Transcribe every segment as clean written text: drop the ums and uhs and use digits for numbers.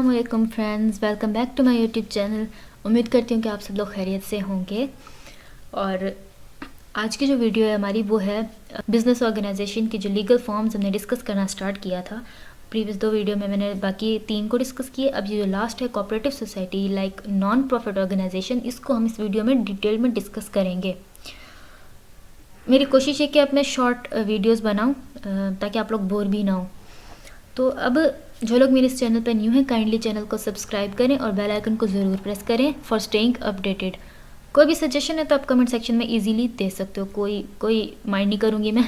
अस्सलामुअलैकुम friends, welcome back to my YouTube channel. उम्मीद करती हूँ कि आप सब लोग खैरियत से होंगे। और आज की जो वीडियो है हमारी वो है बिज़नेस ऑर्गेनाइजेशन की जो लीगल फॉर्म्स हमने डिस्कस करना स्टार्ट किया था। प्रीवियस 2 वीडियो में मैंने बाकी 3 को डिस्कस किए। अब ये जो लास्ट है cooperative society like non profit organisation, इसको हम इस वीडियो में डिटेल में डिस्कस करेंगे। मेरी कोशिश है कि अब मैं शॉर्ट वीडियोज़ बनाऊँ ताकि आप लोग बोर भी ना हो। तो अब जो लोग मेरे इस चैनल पर न्यू हैं, काइंडली चैनल को सब्सक्राइब करें और बेल आइकन को ज़रूर प्रेस करें फॉर स्टेइंग अपडेटेड। कोई भी सजेशन है तो आप कमेंट सेक्शन में इजीली दे सकते हो, कोई माइंड नहीं करूँगी मैं।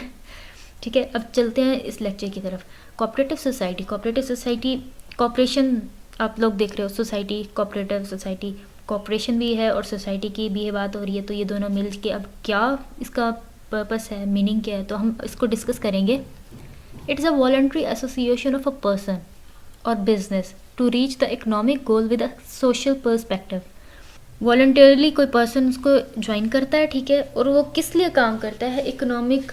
ठीक है, अब चलते हैं इस लेक्चर की तरफ। कोऑपरेटिव सोसाइटी कॉपरेशन, आप लोग देख रहे हो सोसाइटी, कोऑपरेटिव सोसाइटी, कॉपरेशन भी है और सोसाइटी की भी बात हो रही है। तो ये दोनों मिल के अब क्या इसका पर्पस है, मीनिंग क्या है, तो हम इसको डिस्कस करेंगे। It is a voluntary association of a person or business to reach the economic goal with a social perspective. वॉल्टरली कोई पर्सन उसको ज्वाइन करता है, ठीक है, और वो किस लिए काम करता है, इकोनॉमिक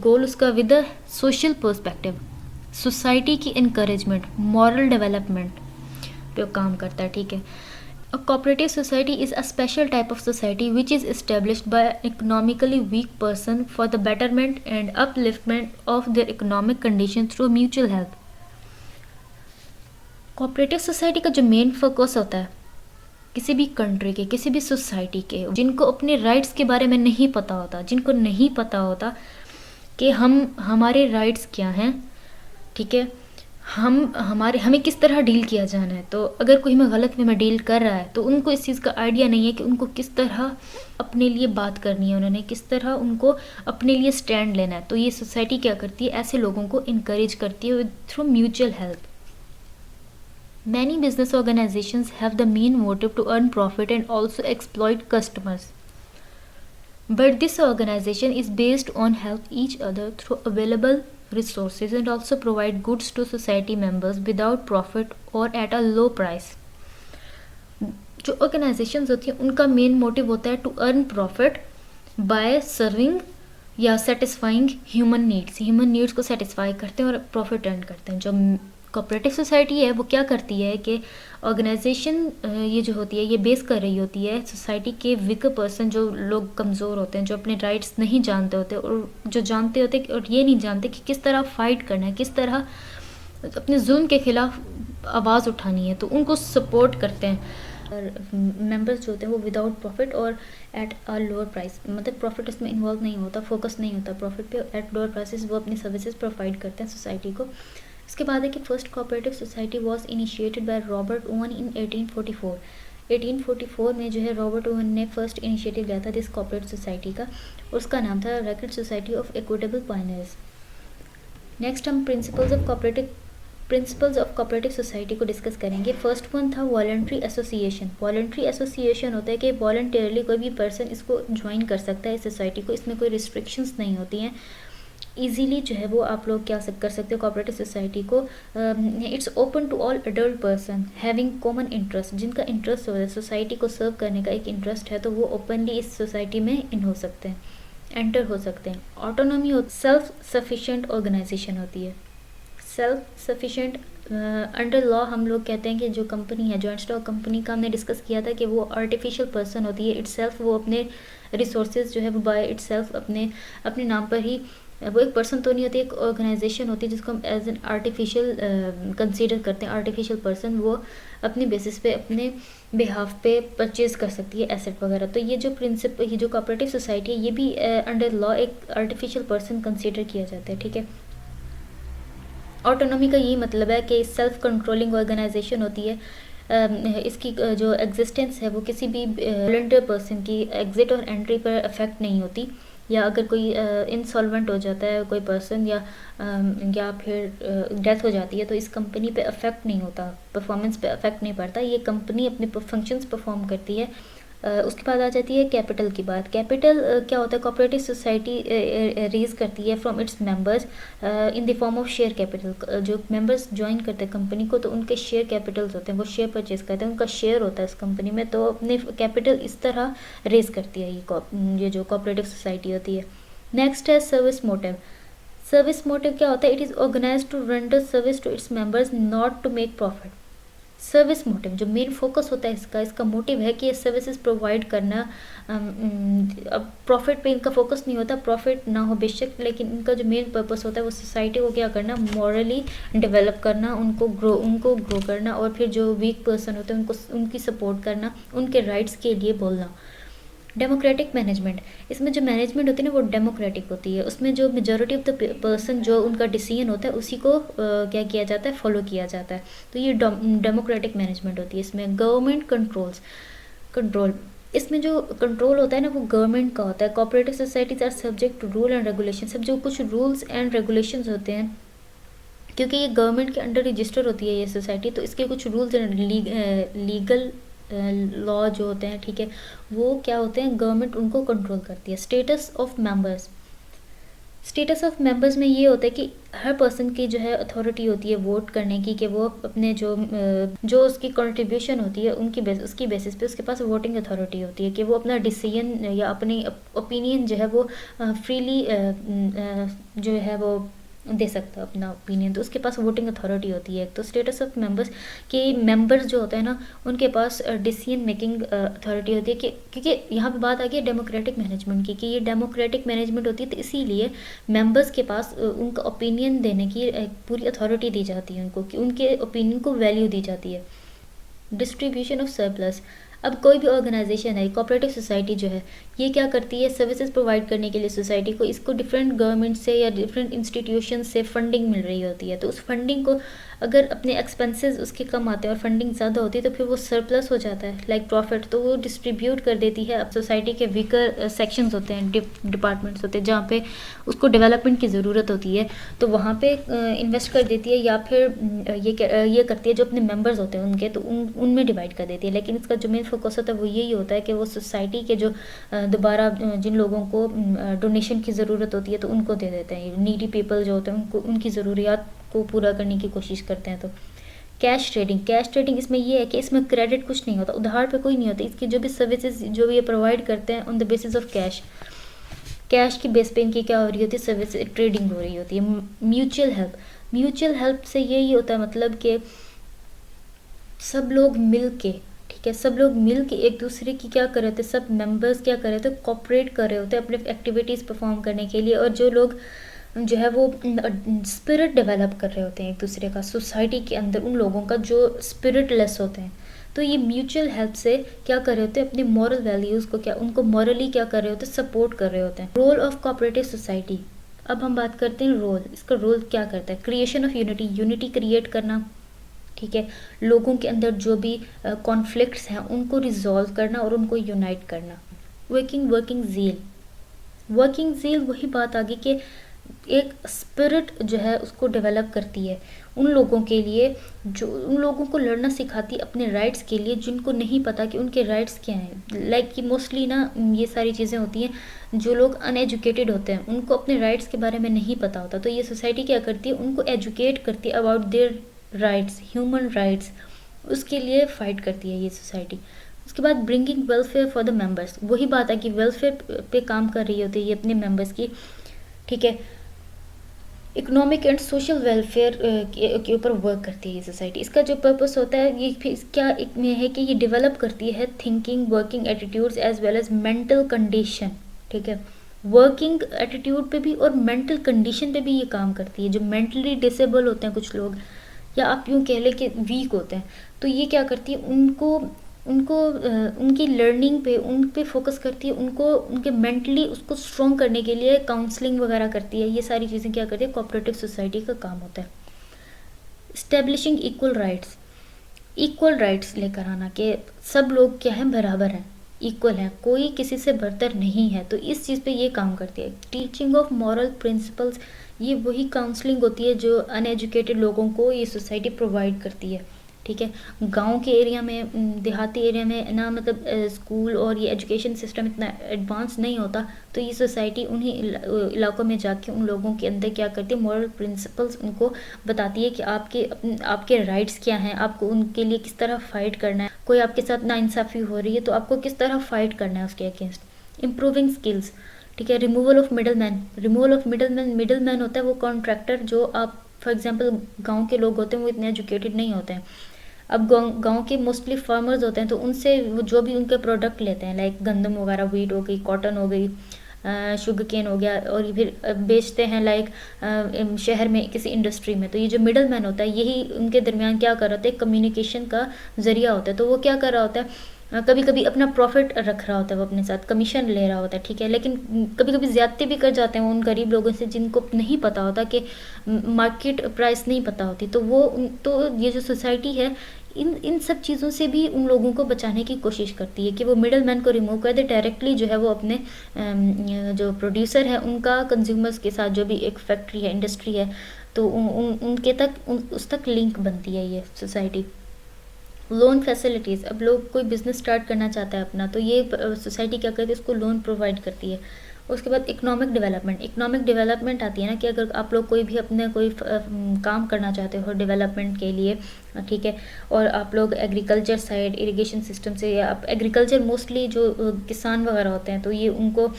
गोल उसका with a social perspective, society की इनकरेजमेंट, मॉरल डेवलपमेंट पे वो काम करता है, ठीक है। A cooperative society is a special type of society which is established by an economically weak person for the betterment and upliftment of their economic condition through mutual help. Cooperative society का जो main focus होता है किसी भी country के, किसी भी society के, जिनको अपने राइट्स के बारे में नहीं पता होता, जिनको नहीं पता होता कि हमारे राइट्स क्या हैं, ठीक है, हमें किस तरह डील किया जाना है। तो अगर कोई हमें गलत वे में डील कर रहा है तो उनको इस चीज़ का आइडिया नहीं है कि उनको किस तरह अपने लिए बात करनी है, उन्होंने किस तरह उनको अपने लिए स्टैंड लेना है। तो ये सोसाइटी क्या करती है, ऐसे लोगों को इनकरेज करती है through mutual help. Many business organisations have the main motive to earn profit and also exploit customers, but this organization is based on help each other through available resources and also provide goods to society members without profit or at a low price. जो organisations होती हैं उनका main motive होता है to earn profit by serving या satisfying human needs को satisfy करते हैं और प्रॉफिट अर्न करते हैं। जो कोऑपरेटिव सोसाइटी है वो क्या करती है कि ऑर्गेनाइजेशन ये जो होती है ये बेस कर रही होती है सोसाइटी के वीकर पर्सन, जो लोग कमज़ोर होते हैं, जो अपने राइट्स नहीं जानते होते और जो जानते होते और ये नहीं जानते कि किस तरह फाइट करना है, किस तरह अपने जुल्म के खिलाफ आवाज़ उठानी है, तो उनको सपोर्ट करते हैं। और मेंबर्स जो होते हैं वो विदाउट प्रॉफिट और एट अ लोअर प्राइस, मतलब प्रॉफिट इसमें इन्वॉल्व नहीं होता, फोकस नहीं होता प्रॉफिट पे, एट लोअर प्राइसेस वो अपनी सर्विसेज प्रोवाइड करते हैं सोसाइटी को। इसके बाद है कि first cooperative society was initiated by Robert Owen in 1844। 1844 में जो है रॉबर्ट ओवन ने फर्स्ट इनिशिएटिव लिया था दिस कोऑपरेटिव सोसाइटी का, और उसका नाम था racket society of equitable pioneers. Next हम प्रिंसिपल्स ऑफ कोऑपरेटिव सोसाइटी को डिस्कस करेंगे। फर्स्ट वन था वॉलंटरी एसोसिएशन। वॉलंटरी एसोसिएशन होता है कि वॉलंटियरली कोई भी पर्सन इसको ज्वाइन कर सकता है इस सोसाइटी को, इसमें कोई रिस्ट्रिक्शंस नहीं होती हैं, ईजीली जो है वो आप लोग क्या कर सकते हो कोऑपरेटिव सोसाइटी को। It's open to all adult person having common interest, जिनका इंटरेस्ट हो है सोसाइटी को सर्व करने का एक इंटरेस्ट है, तो वो ओपनली इस सोसाइटी में इन हो सकते हैं, एंटर हो सकते हैं। ऑटोनॉमी हो, सेल्फ सफिशिएंट ऑर्गेनाइजेशन होती है। सेल्फ सफिशिएंट अंडर लॉ हम लोग कहते हैं कि जो कंपनी है, जॉइंट स्टॉक कंपनी का हमने डिस्कस किया था कि वो आर्टिफिशियल पर्सन होती है, इटसेल्फ वो अपने रिसोर्सेज जो है वो बाय इटसेल्फ अपने नाम पर ही, वो एक पर्सन तो नहीं होती, एक ऑर्गेनाइजेशन होती है जिसको हम एज एन आर्टिफिशियल कंसीडर करते हैं। आर्टिफिशियल पर्सन वो अपने बेसिस पे, अपने बिहाफ पे परचेज कर सकती है एसेट वगैरह। तो ये जो कोऑपरेटिव सोसाइटी है ये भी अंडर लॉ एक आर्टिफिशियल पर्सन कंसीडर किया जाता है, ठीक है। ऑटोनॉमी का यही मतलब है कि सेल्फ कंट्रोलिंग ऑर्गेनाइजेशन होती है। इसकी जो एग्जिस्टेंस है वो किसी भी वॉलंटियर पर्सन की एग्जिट और एंट्री पर अफेक्ट नहीं होती, या अगर कोई इंसॉल्वेंट हो जाता है कोई पर्सन या फिर डेथ हो जाती है तो इस कंपनी पे अफेक्ट नहीं होता, परफॉर्मेंस पे अफेक्ट नहीं पड़ता, ये कंपनी अपने फंक्शंस परफॉर्म करती है। उसके बाद आ जाती है कैपिटल की बात। कैपिटल क्या होता है, कोऑपरेटिव सोसाइटी रेज करती है from its members in the form of share capital. जो मेंबर्स ज्वाइन करते हैं कंपनी को तो उनके शेयर कैपिटल्स होते हैं, वो शेयर परचेज करते हैं, उनका शेयर होता है इस कंपनी में, तो अपने कैपिटल इस तरह रेज करती है ये जो कोऑपरेटिव सोसाइटी होती है। नेक्स्ट है सर्विस मोटिव। सर्विस मोटिव क्या होता है, it is organise to render service to its members not to make profit. Service motive जो मेन फोकस होता है इसका मोटिव है कि ये सर्विसेज प्रोवाइड करना। अब प्रॉफिट पे इनका फोकस नहीं होता, प्रॉफिट ना हो बेशक, लेकिन इनका जो मेन पर्पस होता है वो सोसाइटी को क्या करना, मॉरली डेवलप करना, उनको ग्रो करना, और फिर जो वीक पर्सन होते हैं उनको उनकी सपोर्ट करना, उनके राइट्स के लिए बोलना। डेमोक्रेटिक मैनेजमेंट, इसमें जो मैनेजमेंट होती है ना वो डेमोक्रेटिक होती है, उसमें जो मेजॉरिटी ऑफ द पर्सन जो उनका डिसीजन होता है उसी को क्या किया जाता है, फॉलो किया जाता है। तो ये डेमोक्रेटिक मैनेजमेंट होती है। इसमें गवर्नमेंट कंट्रोल, इसमें जो कंट्रोल होता है ना वो गवर्नमेंट का होता है। Cooperative societies are subject to rule and regulation, सब जो कुछ रूल्स एंड रेगुलेशंस होते हैं, क्योंकि ये गवर्नमेंट के अंडर रजिस्टर होती है ये सोसाइटी, तो इसके कुछ रूल्स एंड लीगल लॉ जो होते हैं, ठीक है, वो क्या होते हैं, गवर्नमेंट उनको कंट्रोल करती है। स्टेटस ऑफ मेंबर्स में ये होता है कि हर पर्सन की जो है अथॉरिटी होती है वोट करने की, कि वो अपने जो उसकी कंट्रीब्यूशन होती है उसकी बेसिस पे उसके पास वोटिंग अथॉरिटी होती है, कि वो अपना डिसीजन या अपनी ओपिनियन जो है वो फ्रीली जो है वो दे सकता है अपना ओपिनियन, तो उसके पास वोटिंग अथॉरिटी होती है। तो स्टेटस ऑफ मेंबर्स के मेंबर्स जो होते हैं ना उनके पास डिसीजन मेकिंग अथॉरिटी होती है, कि क्योंकि यहाँ पे बात आ गई डेमोक्रेटिक मैनेजमेंट की, कि ये डेमोक्रेटिक मैनेजमेंट होती है, तो इसीलिए मेंबर्स के पास उनका ओपिनियन देने की पूरी अथॉरिटी दी जाती है उनको, कि उनके ओपिनियन को वैल्यू दी जाती है। डिस्ट्रीब्यूशन ऑफ सरप्लस, अब कोई भी ऑर्गेनाइजेशन है, कोऑपरेटिव सोसाइटी जो है, ये क्या करती है, सर्विसेज प्रोवाइड करने के लिए सोसाइटी को, इसको डिफरेंट गवर्नमेंट से या डिफरेंट इंस्टीट्यूशन से फंडिंग मिल रही होती है। तो उस फंडिंग को अगर अपने एक्सपेंसेस उसके कम आते हैं और फंडिंग ज़्यादा होती है तो फिर वो सरप्लस हो जाता है, लाइक प्रॉफिट, तो वो डिस्ट्रीब्यूट कर देती है। अब सोसाइटी के वीकर सेक्शंस होते हैं, डिपार्टमेंट्स होते हैं, जहाँ पे उसको डेवलपमेंट की ज़रूरत होती है, तो वहाँ पे इन्वेस्ट कर देती है, या फिर ये करती है जो अपने मेंबर्स होते हैं उनके, तो उनमें डिवाइड कर देती है। लेकिन इसका जो मेन फोकस होता है वो यही होता है कि वो सोसाइटी के जो दोबारा जिन लोगों को डोनेशन की ज़रूरत होती है तो उनको दे देते हैं, नीडी पीपल जो होते हैं उनको उनकी ज़रूरियात को पूरा करने की कोशिश करते हैं। तो कैश ट्रेडिंग इसमें ये है कि इसमें क्रेडिट कुछ नहीं होता, उधार पे कोई नहीं होता, इसकी जो भी सर्विसेज जो भी ये प्रोवाइड करते हैं on the basis of cash की बेस पे इनकी क्या हो रही होती है, सर्विस ट्रेडिंग हो रही होती है। म्यूचुअल हेल्प से यही होता है, मतलब कि सब लोग मिल के, ठीक है, सब लोग मिल के एक दूसरे की क्या कर रहे थे, सब मेंबर्स क्या कर रहे थे, कोऑपरेट कर रहे होते हैं अपने एक्टिविटीज़ परफॉर्म करने के लिए, और जो लोग जो है वो स्पिरिट डेवलप कर रहे होते हैं एक दूसरे का, सोसाइटी के अंदर उन लोगों का जो स्पिरिटलेस होते हैं। तो ये म्यूचुअल हेल्प से क्या कर रहे होते हैं, अपने मॉरल वैल्यूज़ को उनको मॉरली क्या कर रहे होते हैं, सपोर्ट कर रहे होते हैं। रोल ऑफ कोऑपरेटिव सोसाइटी, अब हम बात करते हैं रोल, इसका रोल क्या करता है, क्रिएशन ऑफ यूनिटी क्रिएट करना, ठीक है, लोगों के अंदर जो भी कॉन्फ्लिक्ट्स हैं उनको रिजॉल्व करना और उनको यूनाइट करना। वर्किंग ज़ील वही बात आ गई कि एक स्पिरिट जो है उसको डेवलप करती है उन लोगों के लिए, जो उन लोगों को लड़ना सिखाती है अपने राइट्स के लिए, जिनको नहीं पता कि उनके राइट्स क्या हैं। लाइक कि मोस्टली ना ये सारी चीज़ें होती हैं, जो लोग अनएजुकेटेड होते हैं उनको अपने राइट्स के बारे में नहीं पता होता, तो ये सोसाइटी क्या करती है, उनको एजुकेट करती है about their rights, human rights, उसके लिए फ़ाइट करती है ये सोसाइटी। उसके बाद bringing welfare for the members, वही बात है कि वेलफेयर पे काम कर रही होती है ये अपने मेंबर्स की, ठीक है। इकोनॉमिक एंड सोशल वेलफेयर के ऊपर वर्क करती है ये सोसाइटी। इसका जो पर्पस होता है ये क्या में है कि ये डेवलप करती है thinking, working attitudes as well as mental condition, ठीक है, वर्किंग एटीट्यूड पे भी और मेंटल कंडीशन पे भी ये काम करती है। जो मेंटली डिसेबल होते हैं कुछ लोग, या आप यूँ कह लें कि वीक होते हैं, तो ये क्या करती है, उनको उनकी लर्निंग पे उन पे फोकस करती है, उनको उनके मेंटली उसको स्ट्रॉन्ग करने के लिए काउंसलिंग वगैरह करती है। ये सारी चीज़ें क्या करती है, कोऑपरेटिव सोसाइटी का काम होता है। इस्टेब्लिशिंग इक्वल राइट्स लेकर आना, कि सब लोग क्या हैं, बराबर हैं, इक्वल हैं, कोई किसी से बढ़तर नहीं है, तो इस चीज़ पे ये काम करती है। टीचिंग ऑफ मॉरल प्रिंसिपल्स, ये वही काउंसलिंग होती है जो अनएजुकेटेड लोगों को ये सोसाइटी प्रोवाइड करती है, ठीक है। गांव के एरिया में, देहाती एरिया में ना, मतलब स्कूल और ये एजुकेशन सिस्टम इतना एडवांस नहीं होता, तो ये सोसाइटी उन्हीं इलाकों में जाके उन लोगों के अंदर क्या करती है, मॉरल प्रिंसिपल्स उनको बताती है कि आपके राइट्स क्या हैं, आपको उनके लिए किस तरह फाइट करना है, कोई आपके साथ नाइंसाफ़ी हो रही है तो आपको किस तरह फाइट करना है उसके अगेंस्ट। इम्प्रूविंग स्किल्स, ठीक है। रिमूवल ऑफ मिडल मैन होता है वो कॉन्ट्रैक्टर, जो आप फॉर एग्जांपल गांव के लोग होते हैं वो इतने एजुकेटेड नहीं होते हैं, अब गांव के मोस्टली फार्मर्स होते हैं, तो उनसे वो जो भी उनके प्रोडक्ट लेते हैं, लाइक गंदम वगैरह, व्हीट हो गई, कॉटन हो गई, शुगर केन हो गया, और ये फिर बेचते हैं लाइक शहर में किसी इंडस्ट्री में। तो ये जो मिडल मैन होता है, यही उनके दरमियान क्या कर रहा होता है, कम्युनिकेशन का ज़रिया होता है। तो वो क्या कर रहा होता है, कभी कभी अपना प्रॉफिट रख रहा होता है, वो अपने साथ कमीशन ले रहा होता है, ठीक है, लेकिन कभी कभी ज़्यादती भी कर जाते हैं उन गरीब लोगों से जिनको नहीं पता होता कि मार्केट प्राइस नहीं पता होती। तो वो तो ये जो सोसाइटी है, इन इन सब चीज़ों से भी उन लोगों को बचाने की कोशिश करती है कि वो मिडल मैन को रिमूव कर दे, डायरेक्टली जो है वो अपने जो प्रोड्यूसर है उनका कंज्यूमर्स के साथ, जो भी एक फैक्ट्री है, इंडस्ट्री है, तो उनके तक उस तक लिंक बनती है ये सोसाइटी। लोन फैसिलिटीज़, अब लोग कोई बिज़नेस स्टार्ट करना चाहता है अपना, तो ये सोसाइटी क्या करती है, उसको लोन प्रोवाइड करती है। उसके बाद इकोनॉमिक डेवलपमेंट, इकोनॉमिक डेवलपमेंट आती है ना, कि अगर आप लोग कोई भी अपने कोई काम करना चाहते हो डेवलपमेंट के लिए, ठीक है, और आप लोग एग्रीकल्चर साइड, इरिगेशन सिस्टम से, या आप एग्रीकल्चर मोस्टली जो किसान वगैरह होते हैं, तो ये उनको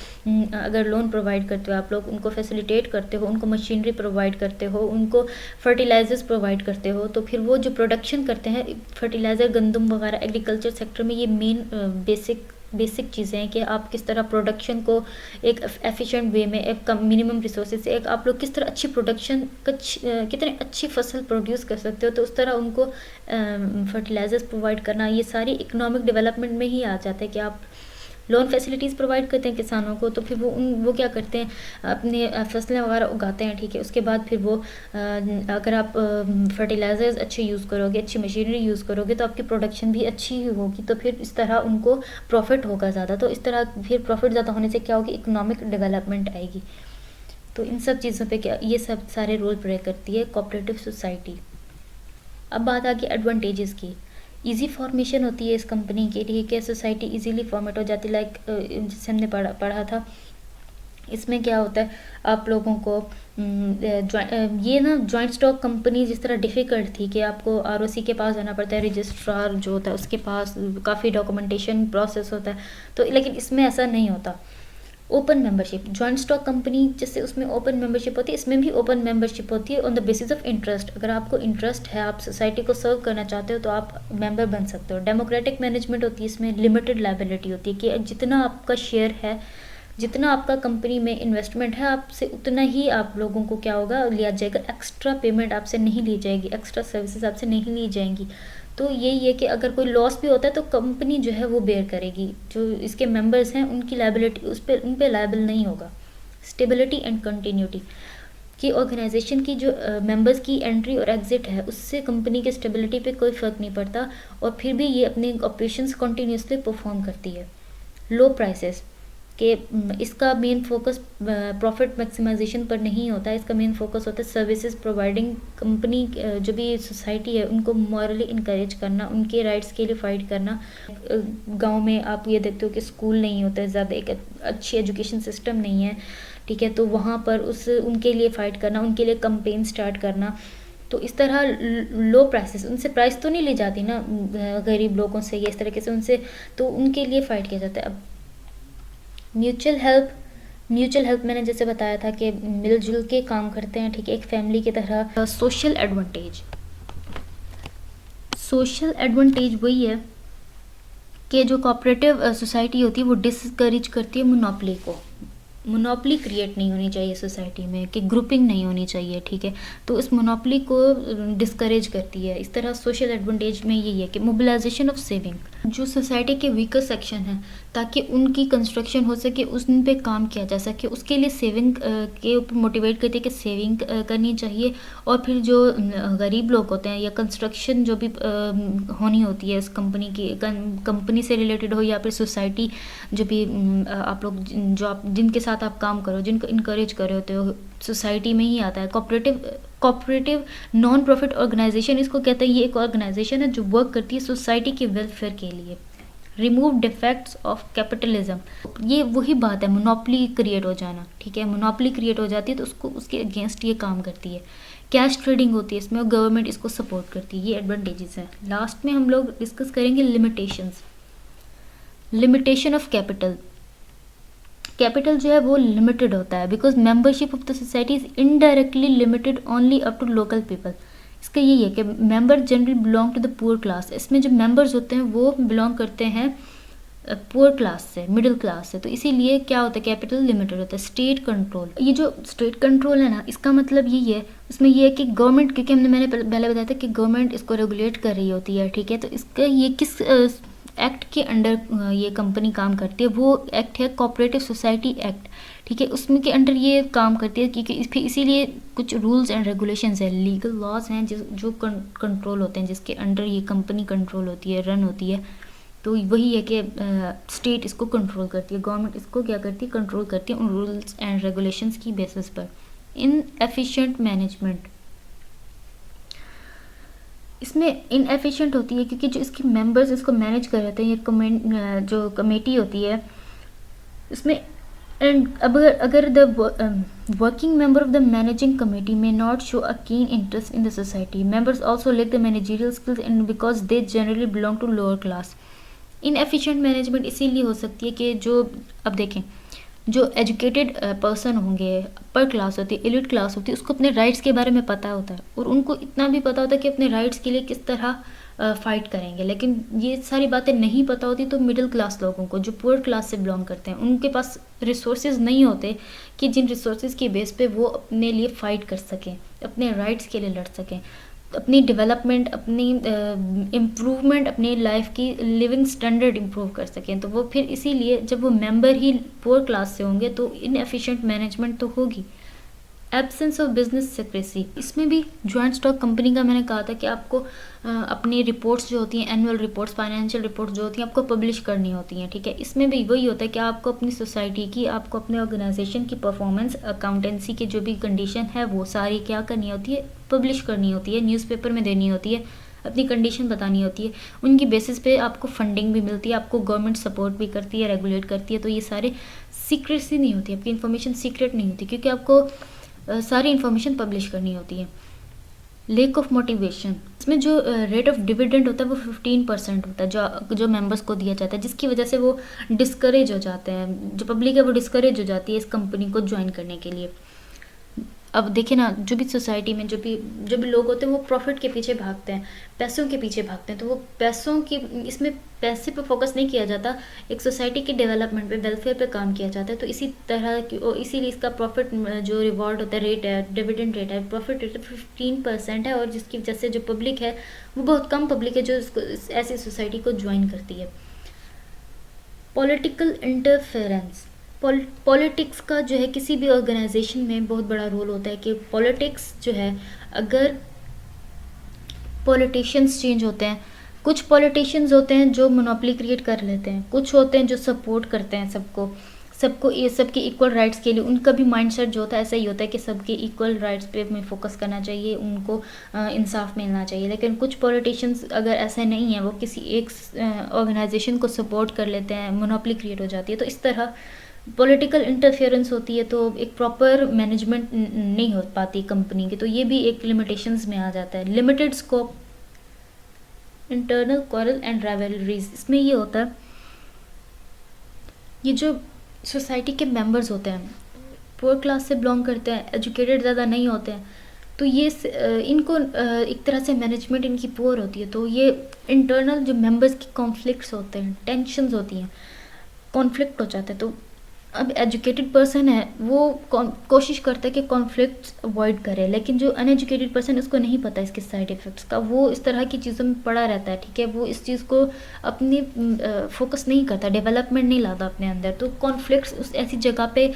अगर लोन प्रोवाइड करते हो आप लोग, उनको फैसिलिटेट करते हो, उनको मशीनरी प्रोवाइड करते हो, उनको फर्टिलाइजर्स प्रोवाइड करते हो, तो फिर वो जो प्रोडक्शन करते हैं फर्टिलाइज़र, गंदम वगैरह, एग्रीकल्चर सेक्टर में ये मेन बेसिक चीज़ें हैं कि आप किस तरह प्रोडक्शन को एक एफिशिएंट वे में, एक कम मिनिमम रिसोर्सेज से, एक आप लोग किस तरह अच्छी प्रोडक्शन, कितने अच्छी फसल प्रोड्यूस कर सकते हो, तो उस तरह उनको फर्टिलाइजर्स प्रोवाइड करना, ये सारी इकोनॉमिक डेवलपमेंट में ही आ जाता है कि आप लोन फैसिलिटीज़ प्रोवाइड करते हैं किसानों को, तो फिर वो क्या करते हैं, अपने फसलें वगैरह उगाते हैं, ठीक है, उसके बाद फिर वो अगर आप फर्टिलाइज़र्स अच्छे यूज़ करोगे, अच्छी मशीनरी यूज़ करोगे, तो आपकी प्रोडक्शन भी अच्छी होगी, तो फिर इस तरह उनको प्रॉफिट होगा ज़्यादा, तो इस तरह फिर प्रॉफिट ज़्यादा होने से क्या होगी, इकोनॉमिक डेवलपमेंट आएगी। तो इन सब चीज़ों पे क्या, ये सब सारे रोल प्ले करती है कोऑपरेटिव सोसाइटी। अब बात आ गई एडवांटेजेस की। इजी फॉर्मेशन होती है इस कंपनी के लिए, क्या सोसाइटी इजीली फॉर्मेट हो जाती है, लाइक जैसे हमने पढ़ा था, इसमें क्या होता है, आप लोगों को ये ना जॉइंट स्टॉक कंपनी जिस तरह डिफ़िकल्ट थी कि आपको आरओसी के पास जाना पड़ता है, रजिस्ट्रार जो होता है उसके पास काफ़ी डॉक्यूमेंटेशन प्रोसेस होता है, तो लेकिन इसमें ऐसा नहीं होता। Open membership, joint stock company जैसे उसमें ओपन मेंबरशिप होती है, इसमें भी ओपन मेंबरशिप होती है on the basis of interest. अगर आपको इंटरेस्ट है, आप सोसाइटी को सर्व करना चाहते हो, तो आप मेंबर बन सकते हो। डेमोक्रेटिक मैनेजमेंट होती है, इसमें लिमिटेड लायबिलिटी होती है कि जितना आपका शेयर है, जितना आपका कंपनी में इन्वेस्टमेंट है, आपसे उतना ही आप लोगों को क्या होगा, लिया जाएगा। एक्स्ट्रा पेमेंट आपसे नहीं ली जाएगी, एक्स्ट्रा सर्विसेज आपसे नहीं ली जाएंगी। तो यही है कि अगर कोई लॉस भी होता है तो कंपनी जो है वो बेयर करेगी, जो इसके मेंबर्स हैं उनकी लायबिलिटी उन पे लायबल नहीं होगा। स्टेबिलिटी एंड कंटिन्यूटी, कि ऑर्गेनाइजेशन की जो मेंबर्स की एंट्री और एग्जिट है, उससे कंपनी के स्टेबिलिटी पे कोई फ़र्क नहीं पड़ता, और फिर भी ये अपने ऑपरेशंस कंटिन्यूसली परफॉर्म करती है। लो प्राइसेस, कि इसका मेन फोकस प्रॉफिट मैक्सिमाइजेशन पर नहीं होता है, इसका मेन फोकस होता है सर्विसेज प्रोवाइडिंग। कंपनी जो भी सोसाइटी है उनको मॉरली इनकरेज करना, उनके राइट्स के लिए फ़ाइट करना। गांव में आप ये देखते हो कि स्कूल नहीं होते ज़्यादा, एक अच्छी एजुकेशन सिस्टम नहीं है, ठीक है, तो वहाँ पर उनके लिए फ़ाइट करना, उनके लिए कंपेन स्टार्ट करना। तो इस तरह लो प्राइसेस, उनसे प्राइस तो नहीं ली जाती ना गरीब लोगों से, या इस तरीके से उनसे, तो उनके लिए फ़ाइट किया जाता है। अब म्यूचुअल हेल्प मैंने जैसे बताया था कि मिलजुल के काम करते हैं, ठीक है, एक फैमिली की तरह। सोशल एडवांटेज वही है कि जो कोऑपरेटिव सोसाइटी होती है वो डिस्करेज करती है मोनोपोली को। मोनोपोली क्रिएट नहीं होनी चाहिए सोसाइटी में, कि ग्रुपिंग नहीं होनी चाहिए, ठीक है, तो इस मोनोपोली को डिस्करेज करती है। इस तरह सोशल एडवांटेज में यही है कि मोबिलाइजेशन ऑफ सेविंग, जो सोसाइटी के वीकर सेक्शन हैं, ताकि उनकी कंस्ट्रक्शन हो सके, उन पे काम किया जा सके, उसके लिए सेविंग के ऊपर मोटिवेट करती है कि सेविंग करनी चाहिए। और फिर जो गरीब लोग होते हैं, या कंस्ट्रक्शन जो भी होनी होती है इस कंपनी की, कंपनी से रिलेटेड हो या फिर सोसाइटी जो भी आप लोग जिनके साथ आप काम करो, जिनको इनकरेज कर रहे होते हो, सोसाइटी में ही आता है। कोऑपरेटिव नॉन प्रॉफिट ऑर्गेनाइजेशन इसको कहते हैं। ये एक ऑर्गेनाइजेशन है जो वर्क करती है सोसाइटी के वेलफेयर के लिए। रिमूव डिफेक्ट्स ऑफ कैपिटलिज्म, ये वही बात है, मोनोपोली क्रिएट हो जाना, ठीक है, मोनोपोली क्रिएट हो जाती है तो उसके अगेंस्ट ये काम करती है। कैश ट्रेडिंग होती है इसमें, और गवर्नमेंट इसको सपोर्ट करती है। ये एडवांटेजेस हैं। लास्ट में हम लोग डिस्कस करेंगे लिमिटेशन ऑफ कैपिटल जो है वो लिमिटेड होता है, because membership of the society is indirectly limited only up to local people. इसका यही है कि member generally belong to the poor class. इसमें जो मेंबर्स होते हैं वो बिलोंग करते हैं पुअर क्लास से, मिडिल क्लास से। तो इसीलिए क्या होता है, कैपिटल लिमिटेड होता है। स्टेट कंट्रोल, ये जो स्टेट कंट्रोल है ना, इसका मतलब यही है, उसमें ये है कि गवर्नमेंट, क्योंकि मैंने पहले बताया था कि गवर्नमेंट इसको रेगुलेट कर रही होती है, ठीक है। तो इसका ये किस एक्ट के अंडर ये कंपनी काम करती है, वो एक्ट है कोऑपरेटिव सोसाइटी एक्ट, ठीक है। उसमें के अंडर ये काम करती है, क्योंकि इसीलिए कुछ रूल्स एंड रेगुलेशंस है, लीगल लॉज हैं जो कंट्रोल होते हैं, जिसके अंडर ये कंपनी कंट्रोल होती है, रन होती है। तो वही है कि स्टेट इसको कंट्रोल करती है, गवर्नमेंट इसको क्या करती है, कंट्रोल करती है उन रूल्स एंड रेगुलेशंस की बेसिस पर। इनएफिशिएंट मैनेजमेंट, इसमें इनएफिशिएंट होती है क्योंकि जो इसके मेंबर्स इसको मैनेज कर रहे हैं, ये जो कमेटी होती है इसमें, एंड अगर the working member of the managing committee may not show a keen interest in the society, members also lack the managerial skills and because they generally belong to lower class। Inefficient management इसीलिए हो सकती है कि जो, अब देखें, जो educated person होंगे, अपर क्लास होती है, एलिट क्लास होती है, उसको अपने राइट्स के बारे में पता होता है और उनको इतना भी पता होता है कि अपने राइट्स के लिए किस तरह फाइट करेंगे। लेकिन ये सारी बातें नहीं पता होती तो मिडिल क्लास लोगों को, जो पुअर क्लास से बिलोंग करते हैं, उनके पास रिसोर्सेज नहीं होते कि जिन रिसोर्सेज की बेस पे वो अपने लिए फ़ाइट कर सकें, अपने राइट्स के लिए लड़ सकें, अपनी डेवलपमेंट, अपनी इम्प्रूवमेंट, अपनी लाइफ की लिविंग स्टैंडर्ड इम्प्रूव कर सकें। तो वो फिर इसीलिए जब वो मेंबर ही पुअर क्लास से होंगे तो इनएफिशिएंट मैनेजमेंट तो होगी। एब्सेंस ऑफ बिजनेस सेक्रेसी, इसमें भी जॉइंट स्टॉक कंपनी का मैंने कहा था कि आपको अपनी रिपोर्ट्स जो होती हैं, एनुअल रिपोर्ट्स, फाइनेंशियल रिपोर्ट्स जो होती हैं, आपको पब्लिश करनी होती हैं, ठीक है। इसमें भी वही होता है कि आपको अपनी सोसाइटी की, आपको अपने ऑर्गेनाइजेशन की परफॉर्मेंस, अकाउंटेंसी की जो भी कंडीशन है वो सारी क्या करनी होती है, पब्लिश करनी होती है, न्यूज़पेपर में देनी होती है, अपनी कंडीशन बतानी होती है। उनकी बेसिस पे आपको फंडिंग भी मिलती है, आपको गवर्नमेंट सपोर्ट भी करती है, रेगुलेट करती है। तो ये सारे सीक्रेसी नहीं होती, आपकी इन्फॉर्मेशन सीक्रेट नहीं होती क्योंकि आपको सारी इन्फॉर्मेशन पब्लिश करनी होती है। लेक ऑफ मोटिवेशन, इसमें जो रेट ऑफ डिविडेंड होता है वो 15% होता है जो मेंबर्स को दिया जाता है, जिसकी वजह से वो डिस्करेज हो जाते हैं, जो पब्लिक है वो डिस्करेज हो जाती है इस कंपनी को ज्वाइन करने के लिए। अब देखिए ना, जो भी सोसाइटी में जो भी लोग होते हैं वो प्रॉफिट के पीछे भागते हैं, पैसों के पीछे भागते हैं। तो वो पैसों की, इसमें पैसे पे फोकस नहीं किया जाता, एक सोसाइटी के डेवलपमेंट पे, वेलफेयर पे काम किया जाता है। तो इसी तरह की, इसीलिए इसका प्रॉफिट जो रिवॉर्ड होता है, रेट है, डिविडेंड रेट है, प्रॉफिट रेट 15% है। और जिसकी वजह से जो पब्लिक है वो बहुत कम पब्लिक है जो ऐसी सोसाइटी को ज्वाइन करती है। पॉलिटिकल इंटरफेरेंस, पॉलिटिक्स का जो है किसी भी ऑर्गेनाइजेशन में बहुत बड़ा रोल होता है कि पॉलिटिक्स जो है, अगर पॉलिटिशियंस चेंज होते हैं, कुछ पॉलिटिशियंस होते हैं जो मोनोपोली क्रिएट कर लेते हैं, कुछ होते हैं जो सपोर्ट करते हैं सबको ये सबके इक्वल राइट्स के लिए। उनका भी माइंडसेट जो होता है ऐसा ही होता है कि सबके इक्वल राइट्स पे में फोकस करना चाहिए, उनको इंसाफ मिलना चाहिए। लेकिन कुछ पॉलिटिशियंस अगर ऐसा नहीं है, वो किसी एक ऑर्गेनाइजेशन को सपोर्ट कर लेते हैं, मोनोपोली क्रिएट हो जाती है। तो इस तरह पॉलिटिकल इंटरफेरेंस होती है, तो एक प्रॉपर मैनेजमेंट नहीं हो पाती कंपनी की। तो ये भी एक लिमिटेशंस में आ जाता है। Limited scope, internal quarrel and rivalries, इसमें ये होता है, ये जो सोसाइटी के मेंबर्स होते हैं पुअर क्लास से बिलोंग करते हैं, एजुकेटेड ज़्यादा नहीं होते हैं, तो ये इनको एक तरह से मैनेजमेंट इनकी पुअर होती है। तो ये इंटरनल जो मेंबर्स की कॉन्फ्लिक्ट्स होते हैं, टेंशन्स होती हैं, कॉन्फ्लिक्ट हो जाता है। तो अब एजुकेटेड पर्सन है वो कोशिश करता है कि कॉन्फ्लिक्ट्स अवॉइड करे, लेकिन जो अनएजुकेटेड पर्सन, उसको नहीं पता इसके साइड इफ़ेक्ट्स का, वो इस तरह की चीज़ों में पड़ा रहता है, ठीक है। वो इस चीज़ को अपनी फोकस नहीं करता, डेवलपमेंट नहीं लाता अपने अंदर। तो कॉन्फ्लिक्ट्स उस ऐसी जगह पे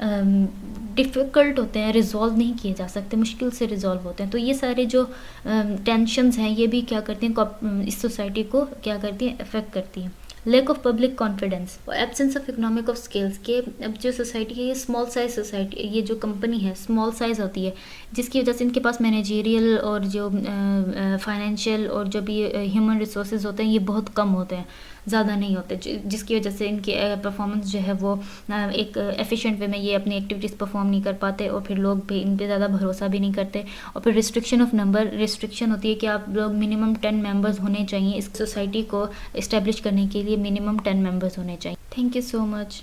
डिफ़िकल्ट होते हैं, रिजॉल्व नहीं किए जा सकते, मुश्किल से रिजॉल्व होते हैं। तो ये सारे जो टेंशन्स हैं ये भी क्या करती हैं, इस सोसाइटी को क्या करती हैं, अफेक्ट करती हैं। लैक ऑफ पब्लिक कॉन्फिडेंस और absence of economic of scales के, अब जो सोसाइटी है ये स्मॉल साइज सोसाइटी, ये जो कंपनी है स्मॉल साइज होती है, जिसकी वजह से इनके पास मैनेजेरियल और जो फाइनेंशियल और जो भी ह्यूमन रिसोर्सेज होते हैं ये बहुत कम होते हैं, ज़्यादा नहीं होते, जिसकी वजह से इनकी परफॉर्मेंस जो है वो एक एफिशिएंट वे में ये अपनी एक्टिविटीज़ परफॉर्म नहीं कर पाते और फिर लोग भी इन पे ज़्यादा भरोसा भी नहीं करते। और फिर रिस्ट्रिक्शन ऑफ नंबर, रिस्ट्रिक्शन होती है कि आप लोग मिनिमम 10 मेंबर्स होने चाहिए, इस सोसाइटी को इस्टेब्लिश करने के लिए मिनिमम 10 मेंबर्स होने चाहिए। Thank you so much.